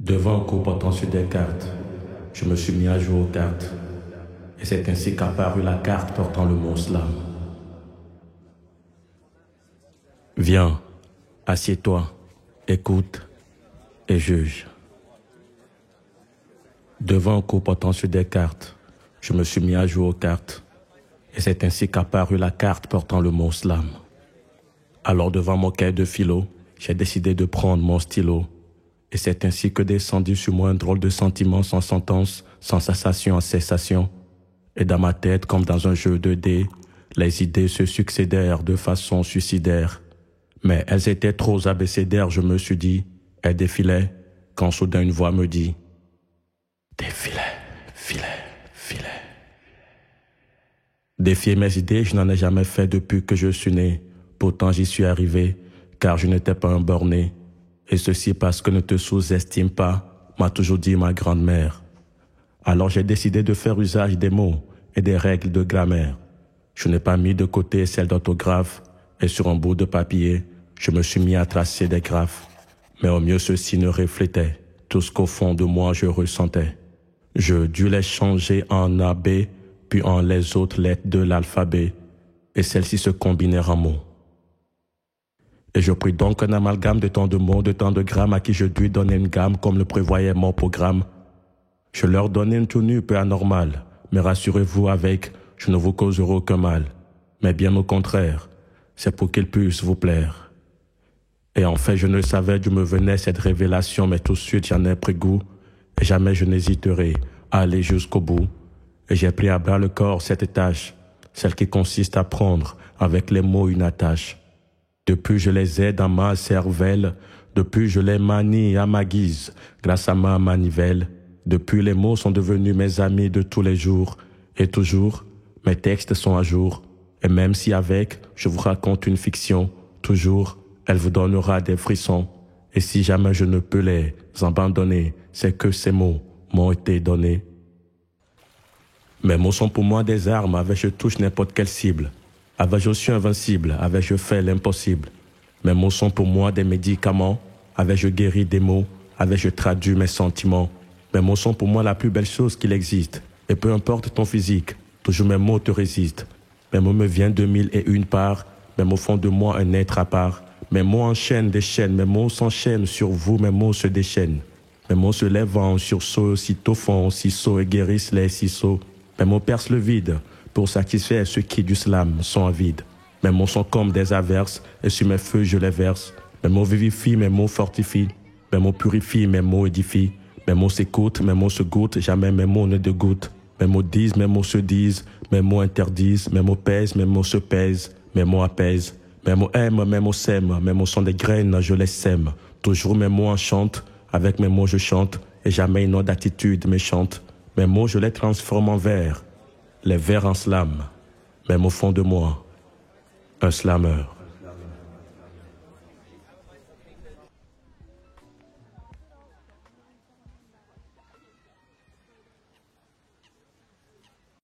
Devant un cours portant sur des cartes, je me suis mis à jouer aux cartes. Et c'est ainsi qu'apparut la carte portant le mot slam. Viens, assieds-toi, écoute et juge. Devant un cours portant sur des cartes, je me suis mis à jouer aux cartes. Et c'est ainsi qu'apparut la carte portant le mot slam. Alors devant mon cahier de philo, j'ai décidé de prendre mon stylo. Et c'est ainsi que descendit sur moi un drôle de sentiment sans sentence, sans cessation en cessation. Et dans ma tête, comme dans un jeu de dés, les idées se succédèrent de façon suicidaire. Mais elles étaient trop abécédaires, je me suis dit. Elles défilaient, quand soudain une voix me dit « Défilez, filet, filet ». Défier mes idées, je n'en ai jamais fait depuis que je suis né. Pourtant j'y suis arrivé, car je n'étais pas un borné. Et ceci parce que ne te sous-estime pas, m'a toujours dit ma grand-mère. Alors j'ai décidé de faire usage des mots et des règles de grammaire. Je n'ai pas mis de côté celles d'orthographe, et sur un bout de papier, je me suis mis à tracer des graphes. Mais au mieux ceci ne reflétait tout ce qu'au fond de moi je ressentais. Je dus les changer en AB, puis en les autres lettres de l'alphabet, et celles-ci se combinèrent en mots. Et je pris donc un amalgame de tant de mots, de tant de grammes à qui je dus donner une gamme comme le prévoyait mon programme. Je leur donnai une tenue peu anormale, mais rassurez-vous avec, je ne vous causerai aucun mal, mais bien au contraire, c'est pour qu'ils puissent vous plaire. Et en fait, je ne savais d'où me venait cette révélation, mais tout de suite j'en ai pris goût, et jamais je n'hésiterai à aller jusqu'au bout. Et j'ai pris à bras le corps cette tâche, celle qui consiste à prendre avec les mots une attache. Depuis je les ai dans ma cervelle, depuis je les manie à ma guise, grâce à ma manivelle. Depuis les mots sont devenus mes amis de tous les jours, et toujours, mes textes sont à jour. Et même si avec, je vous raconte une fiction, toujours, elle vous donnera des frissons. Et si jamais je ne peux les abandonner, c'est que ces mots m'ont été donnés. Mes mots sont pour moi des armes, avec je touche n'importe quelle cible. Avec je suis invincible, avec je fais l'impossible. Mes mots sont pour moi des médicaments, avec je guéris des mots, avec je traduis mes sentiments. Mes mots sont pour moi la plus belle chose qu'il existe. Et peu importe ton physique, toujours mes mots te résistent. Mes mots me viennent de mille et une parts, mes mots font de moi un être à part. Mes mots enchaînent des chaînes, mes mots s'enchaînent sur vous, mes mots se déchaînent. Mes mots se lèvent en sursaut, aussitôt font ciseaux et guérissent les ciseaux. Mes mots percent le vide pour satisfaire ceux qui du slam sont avides. Mes mots sont comme des averses et sur mes feux je les verse. Mes mots vivifient, mes mots fortifient. Mes mots purifient, mes mots édifient. Mes mots s'écoutent, mes mots se goûtent, jamais mes mots ne dégoûtent. Mes mots disent, mes mots se disent, mes mots interdisent, mes mots pèsent, mes mots se pèsent, mes mots apaisent. Mes mots aiment, mes mots s'aiment, mes mots sont des graines, je les sème. Toujours mes mots enchantent, avec mes mots je chante, et jamais une autre attitude méchante. Mes mots je les transforme en vers, les vers en slam. Mes mots font de moi un slameur.